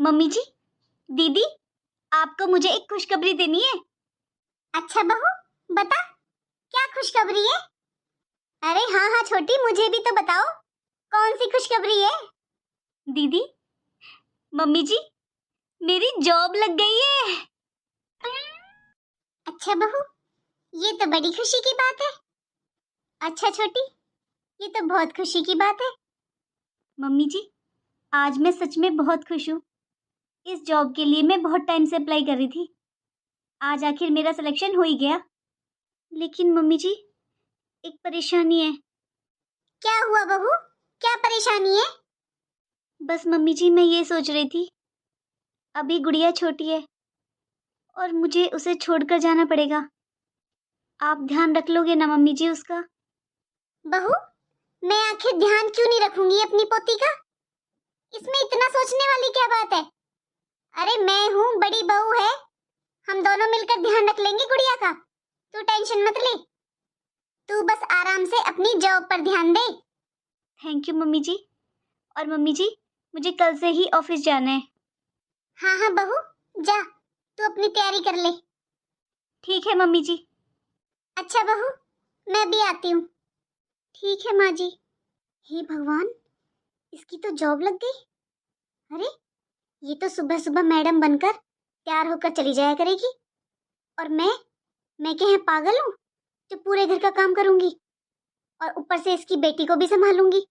Mummy जी, दीदी, आपको मुझे एक खुशखबरी देनी है। अच्छा बहू, बता क्या खुशखबरी है। अरे हाँ हाँ छोटी, मुझे भी तो बताओ कौन सी खुशखबरी है। दीदी, मम्मी जी, मेरी जॉब लग गई है। अच्छा बहू, ये तो बड़ी खुशी की बात है। अच्छा छोटी, ये तो बहुत खुशी की बात है। मम्मी जी, आज मैं सच में बहुत खुश हूँ। इस जॉब के लिए मैं बहुत टाइम से अप्लाई कर रही थी। आज आखिर मेरा सिलेक्शन हो ही गया। लेकिन मम्मी जी, एक परेशानी है। क्या हुआ बहू, क्या परेशानी है। बस मम्मी जी, मैं ये सोच रही थी, अभी गुड़िया छोटी है और मुझे उसे छोड़कर जाना पड़ेगा। आप ध्यान रख लोगे ना मम्मी जी उसका? बहू, मैं आखिर ध्यान क्यों नहीं रखूंगी अपनी पोती का। इसमें इतना सोचने वाली क्या बात है। अरे मैं हूँ, बड़ी बहू है, हम दोनों मिलकर ध्यान रख लेंगे गुड़िया का। तू टेंशन मत ले, तू बस आराम से अपनी जॉब पर ध्यान दे। थैंक यू मम्मी जी। और मम्मी जी, मुझे कल से ही ऑफिस जाना है। हाँ हाँ बहू, जा तू अपनी तैयारी कर ले। ठीक है मम्मी जी। अच्छा बहू, मैं भी आती हूँ। ठीक है माँ जी। हे भगवान, इसकी तो जॉब लग गई। अरे ये तो सुबह सुबह मैडम बनकर तैयार होकर चली जाया करेगी। और मैं क्या है पागल हूँ जो पूरे घर का काम करूंगी और ऊपर से इसकी बेटी को भी संभालूंगी।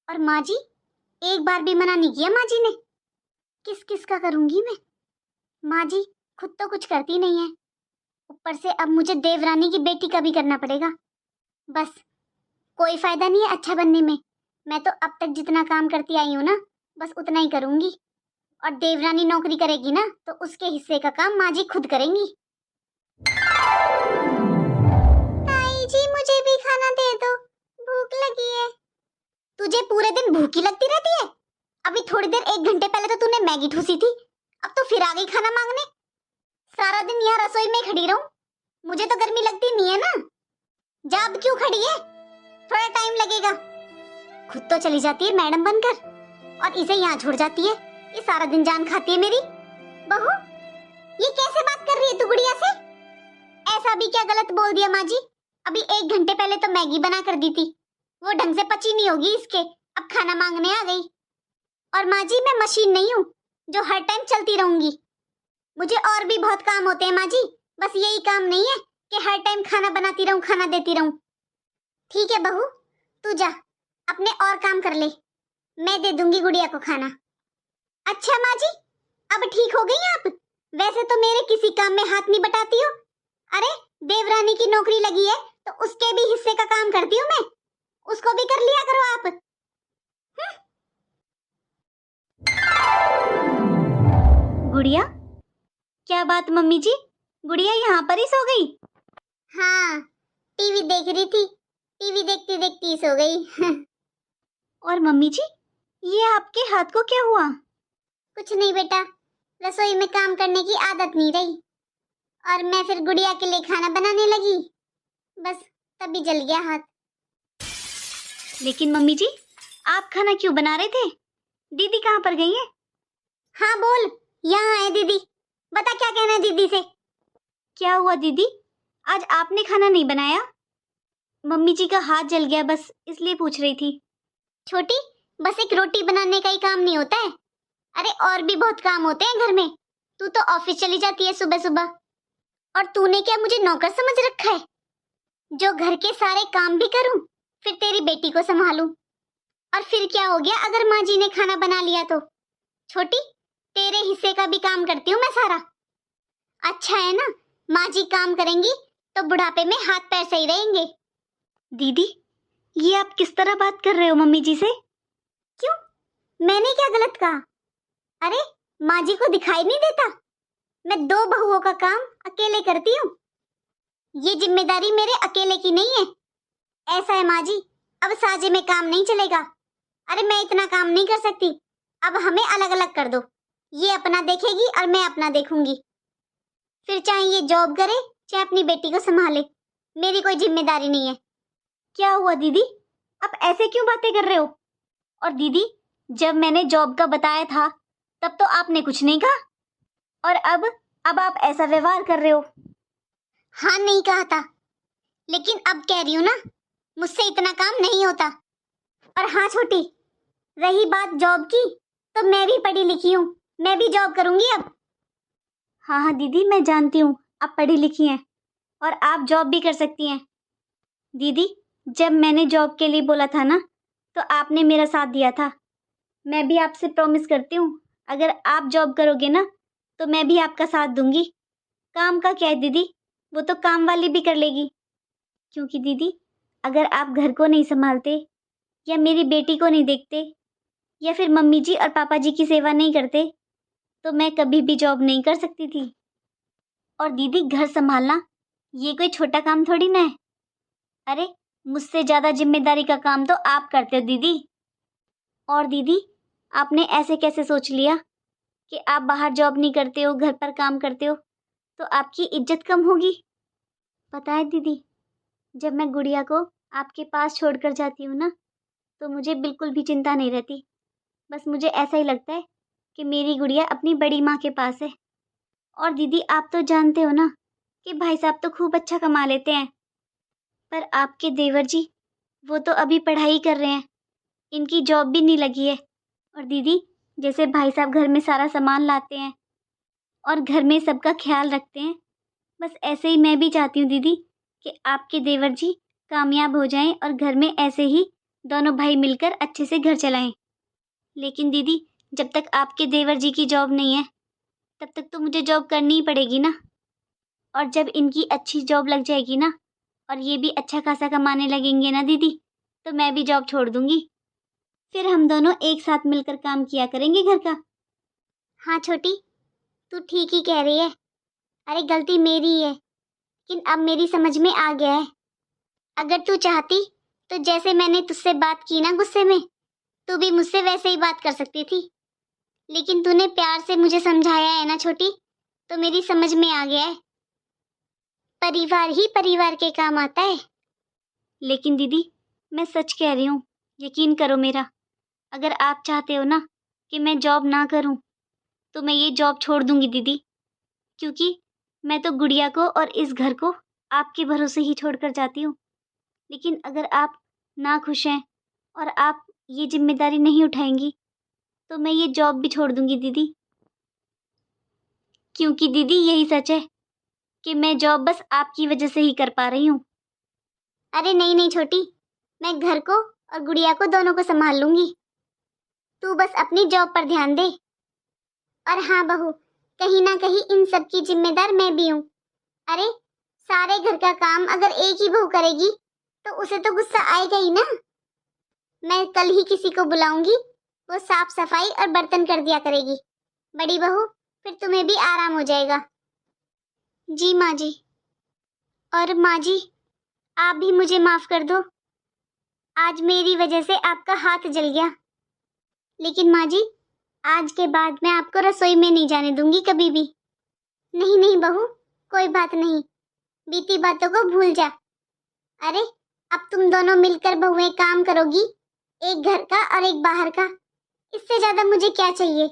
और माँ जी, एक बार भी मना नहीं किया माँ जी ने। किस किस का करूंगी मैं। माँ जी खुद तो कुछ करती नहीं है, ऊपर से अब मुझे देवरानी की बेटी का भी करना पड़ेगा। बस कोई फायदा नहीं है अच्छा बनने में। मैं तो अब तक जितना काम करती आई हूँ ना, बस उतना ही करूंगी। और देवरानी नौकरी करेगी ना, तो उसके हिस्से का काम माँ जी खुद करेंगी। ताई जी मुझे भी खाना दे दो, भूख लगी है। तुझे पूरे दिन भूखी लगती रहती है। अभी थोड़ी देर 1 घंटे पहले तो तूने मैगी ठूसी थी, अब तो फिर आ गई खाना मांगने। सारा दिन यहाँ रसोई में खड़ी रहूं, मुझे तो गर्मी लगती नहीं है ना। जा, अब क्यों खड़ी है, थोड़ा टाइम लगेगा। खुद तो चली जाती है मैडम बनकर और इसे यहाँ छोड़ जाती है। ये सारा दिन जान खाती है मेरी। बहू, ये कैसे बात कर रही है तू गुड़िया से। ऐसा भी क्या गलत बोल दिया माँ जी। अभी 1 घंटे पहले तो मैगी बना कर दी थी, वो ढंग से पची नहीं होगी इसके, अब खाना मांगने आ गई। और माँ जी मैं मशीन नहीं हूँ जो हर टाइम चलती रहूंगी। मुझे और भी बहुत काम होते हैं माँ जी, बस यही काम नहीं है कि हर टाइम खाना बनाती रहूं, खाना देती रहूं। ठीक है बहू, तू जा अपने और काम कर ले, मैं दे दूंगी गुड़िया को खाना। अच्छा माँ जी, अब ठीक हो गई आप। वैसे तो मेरे किसी काम में हाथ नहीं बटाती हो। अरे देवरानी की नौकरी लगी है तो उसके भी हिस्से का काम करती हूँ मैं, उसको भी कर लिया करो आप। गुड़िया, क्या बात मम्मी जी, गुड़िया यहाँ पर ही सो गई? हाँ, टीवी देख रही थी, टीवी देखती देखती सो गई। और मम्मी जी, ये आपके हाथ को क्या हुआ? कुछ नहीं बेटा, रसोई में काम करने की आदत नहीं रही और मैं फिर गुड़िया के लिए खाना बनाने लगी, बस तभी जल गया हाथ। लेकिन मम्मी जी, आप खाना क्यों बना रहे थे? दीदी कहाँ पर गई है? हाँ बोल, यहाँ है दीदी, बता क्या कहना है दीदी से। क्या हुआ दीदी, आज आपने खाना नहीं बनाया? मम्मी जी का हाथ जल गया, बस इसलिए पूछ रही थी। छोटी, बस एक रोटी बनाने का ही काम नहीं होता है, अरे और भी बहुत काम होते हैं घर में। तू तो ऑफिस चली जाती है सुबह सुबह, और तूने क्या मुझे नौकर समझ रखा है जो घर के सारे काम भी करूं, फिर तेरी बेटी को संभालूं। और फिर क्या हो गया अगर माँ जी ने खाना बना लिया तो। छोटी, तेरे हिस्से का भी काम करती हूँ मैं सारा। अच्छा है ना, माँ जी काम करेंगी तो बुढ़ापे में हाथ पैर सही रहेंगे। दीदी, ये आप किस तरह बात कर रहे हो मम्मी जी से? क्यों, मैंने क्या गलत कहा। अरे माँ जी को दिखाई नहीं देता, मैं 2 बहुओं का काम अकेले करती हूँ, ये जिम्मेदारी मेरे अकेले की नहीं है। ऐसा है माँ जी, अब साझे में काम नहीं चलेगा। अरे मैं इतना काम नहीं कर सकती, अब हमें अलग अलग कर दो, ये अपना देखेगी और मैं अपना देखूंगी। फिर चाहे ये जॉब करे चाहे अपनी बेटी को संभाले, मेरी कोई जिम्मेदारी नहीं है। क्या हुआ दीदी, आप ऐसे क्यों बातें कर रहे हो? और दीदी, जब मैंने जॉब का बताया था तब तो आपने कुछ नहीं कहा, और अब आप ऐसा व्यवहार कर रहे हो। हाँ नहीं कहा था, लेकिन अब कह रही हूँ ना, मुझसे इतना काम नहीं होता। और हाँ छोटी, रही बात जॉब की, तो मैं भी पढ़ी लिखी हूँ, मैं भी जॉब करूंगी अब। हाँ हाँ दीदी, मैं जानती हूँ आप पढ़ी लिखी हैं और आप जॉब भी कर सकती हैं। दीदी, जब मैंने जॉब के लिए बोला था ना, तो आपने मेरा साथ दिया था। मैं भी आपसे प्रॉमिस करती हूँ, अगर आप जॉब करोगे ना, तो मैं भी आपका साथ दूंगी। काम का क्या है दीदी, वो तो काम वाली भी कर लेगी। क्योंकि दीदी, अगर आप घर को नहीं संभालते, या मेरी बेटी को नहीं देखते, या फिर मम्मी जी और पापा जी की सेवा नहीं करते, तो मैं कभी भी जॉब नहीं कर सकती थी। और दीदी, घर संभालना ये कोई छोटा काम थोड़ी ना है। अरे, मुझसे ज़्यादा जिम्मेदारी का काम तो आप करते हो दीदी। और दीदी, आपने ऐसे कैसे सोच लिया कि आप बाहर जॉब नहीं करते हो, घर पर काम करते हो, तो आपकी इज्जत कम होगी? पता है दीदी, जब मैं गुड़िया को आपके पास छोड़कर जाती हूँ ना, तो मुझे बिल्कुल भी चिंता नहीं रहती। बस मुझे ऐसा ही लगता है कि मेरी गुड़िया अपनी बड़ी माँ के पास है। और दीदी, आप तो जानते हो ना कि भाई साहब तो खूब अच्छा कमा लेते हैं, पर आपके देवर जी, वो तो अभी पढ़ाई कर रहे हैं, इनकी जॉब भी नहीं लगी है। और दीदी, जैसे भाई साहब घर में सारा सामान लाते हैं और घर में सबका ख्याल रखते हैं, बस ऐसे ही मैं भी चाहती हूँ दीदी कि आपके देवर जी कामयाब हो जाएं और घर में ऐसे ही दोनों भाई मिलकर अच्छे से घर चलाएं। लेकिन दीदी, जब तक आपके देवर जी की जॉब नहीं है, तब तक तो मुझे जॉब करनी ही पड़ेगी ना। और जब इनकी अच्छी जॉब लग जाएगी ना, और ये भी अच्छा खासा कमाने लगेंगे ना दीदी, तो मैं भी जॉब छोड़ दूंगी। फिर हम दोनों एक साथ मिलकर काम किया करेंगे घर का। हाँ छोटी, तू ठीक ही कह रही है। अरे गलती मेरी ही है, लेकिन अब मेरी समझ में आ गया है। अगर तू चाहती तो जैसे मैंने तुझसे बात की ना गुस्से में, तू भी मुझसे वैसे ही बात कर सकती थी। लेकिन तूने प्यार से मुझे समझाया है ना छोटी, तो मेरी समझ में आ गया है, परिवार ही परिवार के काम आता है। लेकिन दीदी, मैं सच कह रही हूँ, यकीन करो मेरा। अगर आप चाहते हो ना कि मैं जॉब ना करूँ, तो मैं ये जॉब छोड़ दूंगी दीदी। क्योंकि मैं तो गुड़िया को और इस घर को आपके भरोसे ही छोड़कर जाती हूँ। लेकिन अगर आप ना खुश हैं और आप ये जिम्मेदारी नहीं उठाएंगी, तो मैं ये जॉब भी छोड़ दूंगी दीदी। क्योंकि दीदी, यही सच है कि मैं जॉब बस आपकी वजह से ही कर पा रही हूँ। अरे नहीं नहीं छोटी, मैं घर को और गुड़िया को दोनों को संभाल लूंगी। तू बस अपनी जॉब पर ध्यान दे। और हाँ बहू, कहीं ना कहीं इन सब की जिम्मेदार मैं भी हूँ। अरे सारे घर का काम अगर एक ही बहू करेगी, तो उसे तो गुस्सा आएगा ही ना। मैं कल ही किसी को बुलाऊंगी, वो साफ सफाई और बर्तन कर दिया करेगी। बड़ी बहू, फिर तुम्हें भी आराम हो जाएगा। जी माँ जी। और माँ जी, आप भी मुझे माफ कर दो, आज मेरी वजह से आपका हाथ जल गया। लेकिन माँ जी, आज के बाद मैं आपको रसोई में नहीं जाने दूंगी कभी भी। नहीं नहीं बहू, कोई बात नहीं, बीती बातों को भूल जा। अरे अब तुम दोनों मिलकर बहुएं काम करोगी, एक घर का और एक बाहर का, इससे ज्यादा मुझे क्या चाहिए।